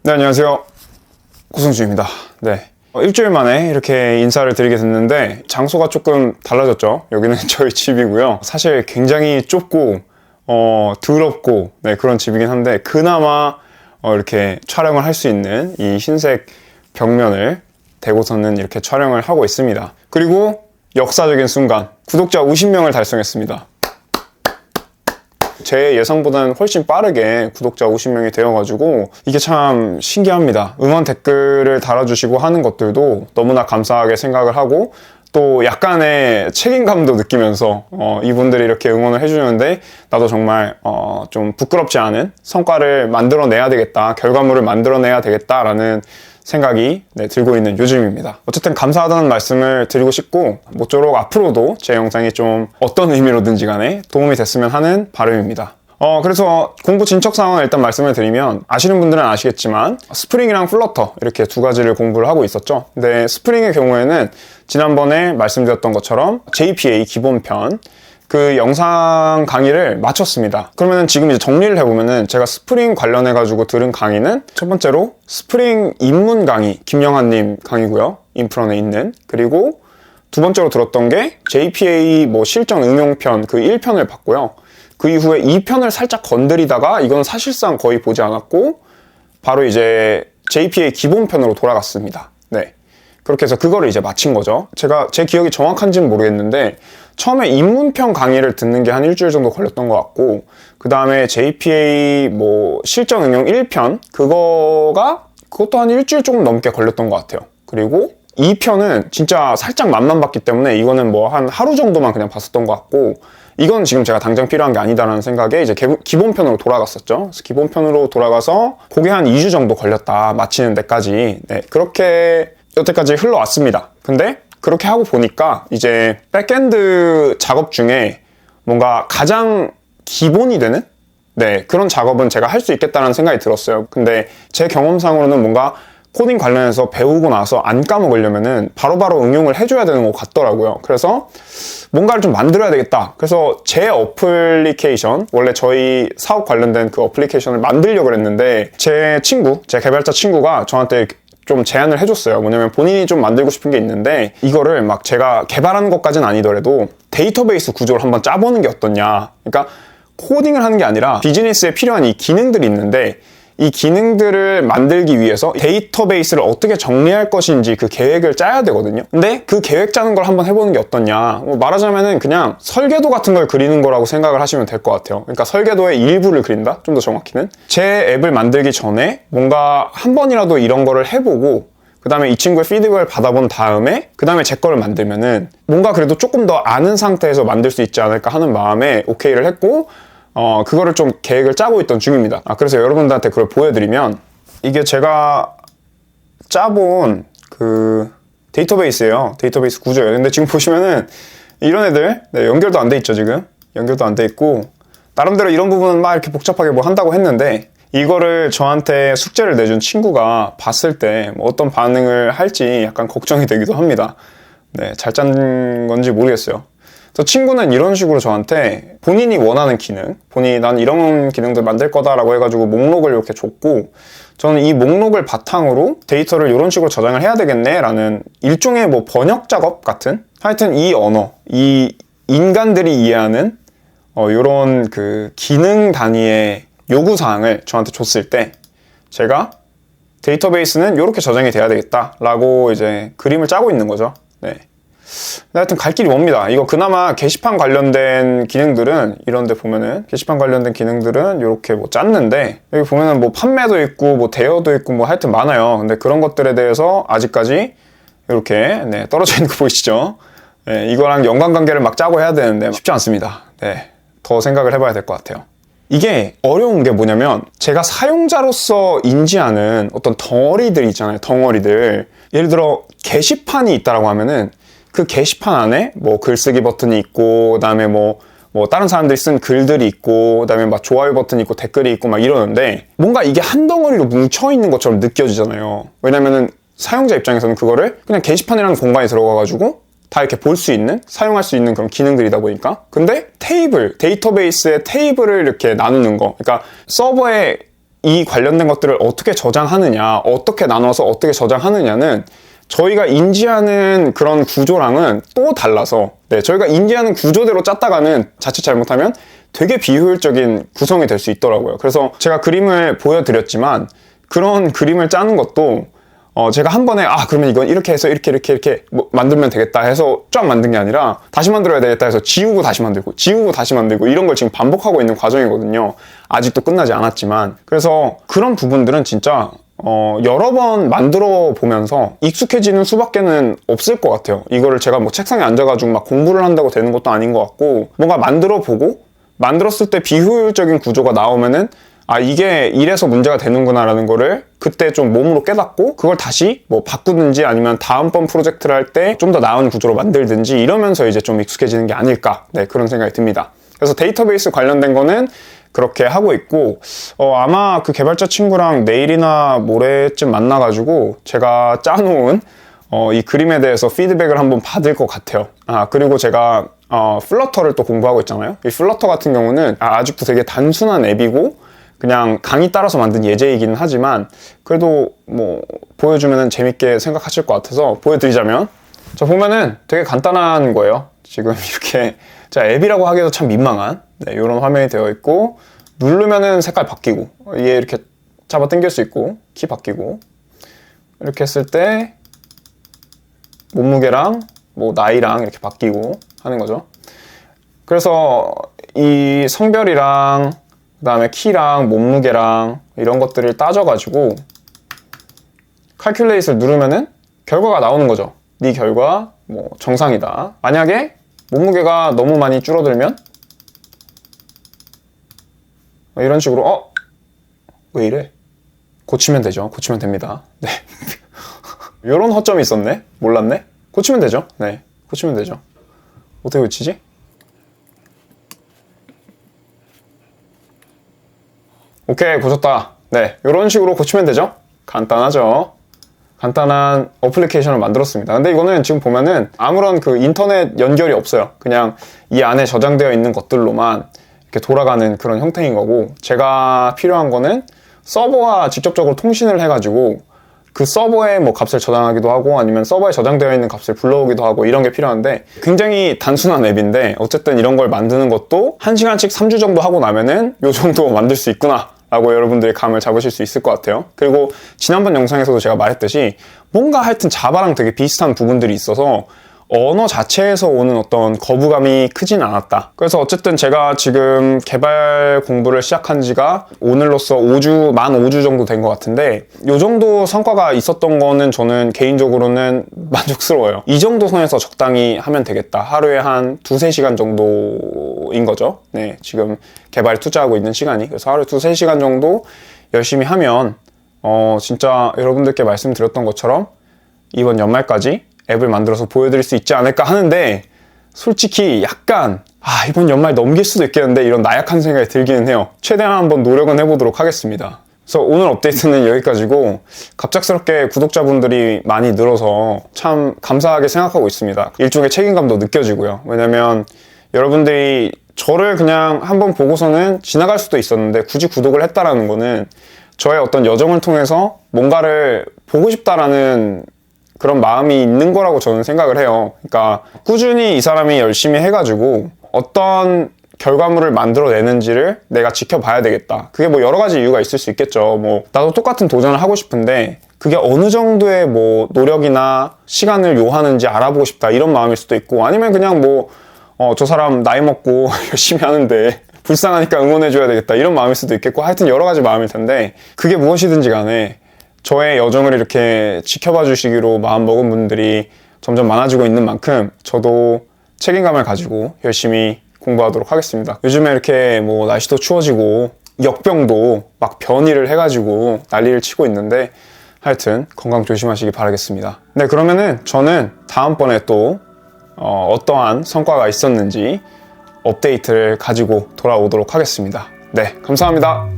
네, 안녕하세요. 고승주입니다. 네. 일주일 만에 이렇게 인사를 드리게 됐는데 장소가 조금 달라졌죠. 여기는 저희 집이고요. 사실 굉장히 좁고 더럽고 그런 집이긴 한데 그나마 이렇게 촬영을 할 수 있는 이 흰색 벽면을 대고서는 이렇게 촬영을 하고 있습니다. 그리고 역사적인 순간 구독자 50명을 달성했습니다. 제 예상보다는 훨씬 빠르게 구독자 50명이 되어가지고 이게 참 신기합니다. 응원 댓글을 달아주시고 하는 것들도 너무나 감사하게 생각을 하고 또 약간의 책임감도 느끼면서 이분들이 이렇게 응원을 해주는데 나도 정말 좀 부끄럽지 않은 성과를 만들어내야 되겠다, 결과물을 만들어내야 되겠다라는 생각이 들고 있는 요즘입니다. 어쨌든 감사하다는 말씀을 드리고 싶고 모쪼록 앞으로도 제 영상이 좀 어떤 의미로든지 간에 도움이 됐으면 하는 바람입니다. 그래서 공부 진척 상황을 일단 말씀을 드리면 아시는 분들은 아시겠지만 스프링이랑 플러터 이렇게 두 가지를 공부를 하고 있었죠. 근데 스프링의 경우에는 지난번에 말씀드렸던 것처럼 JPA 기본편 그 영상 강의를 마쳤습니다. 그러면은 지금 이제 정리를 해보면은 제가 스프링 관련해가지고 들은 강의는 첫 번째로 스프링 입문 강의, 김영환님 강의고요. 인프런에 있는. 그리고 두 번째로 들었던 게 JPA 실전 응용편 그 1편을 봤고요. 그 이후에 2편을 살짝 건드리다가 이건 사실상 거의 보지 않았고 바로 이제 JPA 기본편으로 돌아갔습니다. 네. 그렇게 해서 그거를 이제 마친 거죠. 제 기억이 정확한지는 모르겠는데 처음에 입문편 강의를 듣는 게 한 일주일 정도 걸렸던 것 같고 그 다음에 JPA 실전 응용 1편 그것도 한 일주일 조금 넘게 걸렸던 것 같아요. 그리고 2편은 진짜 살짝 맛만 봤기 때문에 이거는 한 하루 정도만 그냥 봤었던 것 같고 이건 지금 제가 당장 필요한 게 아니다라는 생각에 이제 기본편으로 돌아갔었죠. 그래서 기본편으로 돌아가서 그게 한 2주 정도 걸렸다, 마치는 데까지. 네, 그렇게 여태까지 흘러왔습니다. 근데 그렇게 하고 보니까 이제 백엔드 작업 중에 뭔가 가장 기본이 되는 그런 작업은 제가 할 수 있겠다는 생각이 들었어요. 근데 제 경험상으로는 뭔가 코딩 관련해서 배우고 나서 안 까먹으려면은 바로바로 응용을 해줘야 되는 것 같더라고요. 그래서 뭔가를 좀 만들어야 되겠다. 그래서 제 어플리케이션, 원래 저희 사업 관련된 그 어플리케이션을 만들려고 했는데 제 개발자 친구가 저한테 좀 제안을 해줬어요. 뭐냐면 본인이 좀 만들고 싶은 게 있는데 이거를 제가 개발하는 것까지는 아니더라도 데이터베이스 구조를 한번 짜보는 게 어떻냐. 그러니까 코딩을 하는 게 아니라 비즈니스에 필요한 이 기능들이 있는데 이 기능들을 만들기 위해서 데이터베이스를 어떻게 정리할 것인지 그 계획을 짜야 되거든요. 근데 그 계획 짜는 걸 한번 해보는 게 어떠냐. 말하자면은 그냥 설계도 같은 걸 그리는 거라고 생각을 하시면 될 것 같아요. 그러니까 설계도의 일부를 그린다? 좀 더 정확히는. 제 앱을 만들기 전에 뭔가 한 번이라도 이런 거를 해보고 그 다음에 이 친구의 피드백을 받아본 다음에 그 다음에 제 거를 만들면은 뭔가 그래도 조금 더 아는 상태에서 만들 수 있지 않을까 하는 마음에 오케이를 했고 그거를 좀 계획을 짜고 있던 중입니다. 그래서 여러분들한테 그걸 보여드리면 이게 제가 짜본 그 데이터베이스예요. 데이터베이스 구조예요. 근데 지금 보시면은 이런 애들 연결도 안 돼 있죠. 지금 연결도 안 돼 있고 나름대로 이런 부분은 막 이렇게 복잡하게 한다고 했는데 이거를 저한테 숙제를 내준 친구가 봤을 때 어떤 반응을 할지 약간 걱정이 되기도 합니다. 잘 짠 건지 모르겠어요. 저 친구는 이런 식으로 저한테 본인이 원하는 기능, 난 이런 기능들 만들 거다라고 해가지고 목록을 이렇게 줬고 저는 이 목록을 바탕으로 데이터를 이런 식으로 저장을 해야 되겠네 라는 일종의 번역 작업 같은 하여튼 이 언어, 이 인간들이 이해하는 이런 그 기능 단위의 요구사항을 저한테 줬을 때 제가 데이터베이스는 이렇게 저장이 돼야 되겠다라고 이제 그림을 짜고 있는 거죠. 하여튼 갈 길이 멉니다. 이거 그나마 게시판 관련된 기능들은 이런데 보면은 게시판 관련된 기능들은 이렇게 짰는데 여기 보면은 판매도 있고 대여도 있고 하여튼 많아요. 근데 그런 것들에 대해서 아직까지 이렇게 떨어져 있는 거 보이시죠? 이거랑 연관관계를 막 짜고 해야 되는데 쉽지 않습니다. 더 생각을 해봐야 될 것 같아요. 이게 어려운 게 뭐냐면 제가 사용자로서 인지하는 어떤 덩어리들 있잖아요. 덩어리들. 예를 들어 게시판이 있다라고 하면은 그 게시판 안에 글쓰기 버튼이 있고 그다음에 다른 사람들이 쓴 글들이 있고 그다음에 좋아요 버튼이 있고 댓글이 있고 이러는데 뭔가 이게 한 덩어리로 뭉쳐 있는 것처럼 느껴지잖아요. 왜냐면은 사용자 입장에서는 그거를 그냥 게시판이라는 공간에 들어가가지고 다 이렇게 볼 수 있는, 사용할 수 있는 그런 기능들이다 보니까. 근데 데이터베이스의 테이블을 이렇게 나누는 거, 그러니까 서버에 이 관련된 것들을 어떻게 저장하느냐, 어떻게 나눠서 어떻게 저장하느냐는 저희가 인지하는 그런 구조랑은 또 달라서, 네, 저희가 인지하는 구조대로 짰다가는 자칫 잘못하면 되게 비효율적인 구성이 될 수 있더라고요. 그래서 제가 그림을 보여드렸지만 그런 그림을 짜는 것도 제가 한 번에 그러면 이건 이렇게 해서 이렇게 뭐 만들면 되겠다 해서 쫙 만든 게 아니라 다시 만들어야 되겠다 해서 지우고 다시 만들고 이런 걸 지금 반복하고 있는 과정이거든요. 아직도 끝나지 않았지만. 그래서 그런 부분들은 진짜 여러 번 만들어 보면서 익숙해지는 수밖에는 없을 것 같아요. 이거를 제가 뭐 책상에 앉아가지고 막 공부를 한다고 되는 것도 아닌 것 같고, 뭔가 만들어 보고 만들었을 때 비효율적인 구조가 나오면은 이게 이래서 문제가 되는구나 라는 거를 그때 좀 몸으로 깨닫고 그걸 다시 뭐 바꾸든지 아니면 다음번 프로젝트를 할 때 좀 더 나은 구조로 만들든지 이러면서 이제 좀 익숙해지는 게 아닐까, 네, 그런 생각이 듭니다. 그래서 데이터베이스 관련된 거는 그렇게 하고 있고, 아마 그 개발자 친구랑 내일이나 모레쯤 만나가지고 제가 짜놓은 이 그림에 대해서 피드백을 한번 받을 것 같아요. 그리고 제가 플러터를 또 공부하고 있잖아요. 이 플러터 같은 경우는 아직도 되게 단순한 앱이고 그냥 강의 따라서 만든 예제이기는 하지만 그래도 뭐 보여주면 재밌게 생각하실 것 같아서 보여드리자면, 자, 보면은 되게 간단한 거예요. 지금 이렇게 앱이라고 하기에도 참 민망한, 네, 이런 화면이 되어 있고, 누르면은 색깔 바뀌고, 얘 이렇게 잡아 당길 수 있고, 키 바뀌고, 이렇게 했을 때 몸무게랑 뭐 나이랑 이렇게 바뀌고 하는 거죠. 그래서 이 성별이랑 그 다음에 키랑 몸무게랑 이런 것들을 따져가지고 칼큘레이트를 누르면은 결과가 나오는 거죠. 네 결과 뭐 정상이다. 만약에 몸무게가 너무 많이 줄어들면 이런 식으로 왜 이래? 고치면 되죠. 고치면 됩니다. 네. 이런 허점이 있었네? 몰랐네? 고치면 되죠. 네, 고치면 되죠. 어떻게 고치지? 오케이, 고쳤다. 네, 이런 식으로 고치면 되죠. 간단하죠. 간단한 어플리케이션을 만들었습니다. 근데 이거는 지금 보면은 아무런 그 인터넷 연결이 없어요. 그냥 이 안에 저장되어 있는 것들로만 이렇게 돌아가는 그런 형태인 거고, 제가 필요한 거는 서버와 직접적으로 통신을 해가지고 그 서버에 뭐 값을 저장하기도 하고 아니면 서버에 저장되어 있는 값을 불러오기도 하고 이런 게 필요한데, 굉장히 단순한 앱인데 어쨌든 이런 걸 만드는 것도 1시간씩 3주 정도 하고 나면은 요 정도 만들 수 있구나 라고 여러분들이 감을 잡으실 수 있을 것 같아요. 그리고 지난번 영상에서도 제가 말했듯이 뭔가 하여튼 자바랑 되게 비슷한 부분들이 있어서 언어 자체에서 오는 어떤 거부감이 크진 않았다. 그래서 어쨌든 제가 지금 개발 공부를 시작한 지가 오늘로써 만 5주 정도 된 것 같은데, 이 정도 성과가 있었던 거는 저는 개인적으로는 만족스러워요. 이 정도 선에서 적당히 하면 되겠다. 하루에 한 2-3시간 정도인 거죠. 네, 지금 개발에 투자하고 있는 시간이. 그래서 하루에 2-3시간 정도 열심히 하면 진짜 여러분들께 말씀드렸던 것처럼 이번 연말까지 앱을 만들어서 보여드릴 수 있지 않을까 하는데, 솔직히 약간 이번 연말 넘길 수도 있겠는데 이런 나약한 생각이 들기는 해요. 최대한 한번 노력은 해보도록 하겠습니다. 그래서 오늘 업데이트는 여기까지고, 갑작스럽게 구독자분들이 많이 늘어서 참 감사하게 생각하고 있습니다. 일종의 책임감도 느껴지고요. 왜냐면 여러분들이 저를 그냥 한번 보고서는 지나갈 수도 있었는데 굳이 구독을 했다라는 거는 저의 어떤 여정을 통해서 뭔가를 보고 싶다라는 그런 마음이 있는 거라고 저는 생각을 해요. 그러니까 꾸준히 이 사람이 열심히 해가지고 어떤 결과물을 만들어내는지를 내가 지켜봐야 되겠다. 그게 뭐 여러 가지 이유가 있을 수 있겠죠. 뭐 나도 똑같은 도전을 하고 싶은데 그게 어느 정도의 뭐 노력이나 시간을 요하는지 알아보고 싶다, 이런 마음일 수도 있고, 아니면 그냥 뭐 저 사람 나이 먹고 열심히 하는데 불쌍하니까 응원해줘야 되겠다, 이런 마음일 수도 있겠고, 하여튼 여러 가지 마음일 텐데, 그게 무엇이든지 간에 저의 여정을 이렇게 지켜봐 주시기로 마음먹은 분들이 점점 많아지고 있는 만큼 저도 책임감을 가지고 열심히 공부하도록 하겠습니다. 요즘에 이렇게 뭐 날씨도 추워지고 역병도 막 변이를 해가지고 난리를 치고 있는데, 하여튼 건강 조심하시기 바라겠습니다. 네, 그러면은 저는 다음번에 또 어떠한 성과가 있었는지 업데이트를 가지고 돌아오도록 하겠습니다. 네, 감사합니다.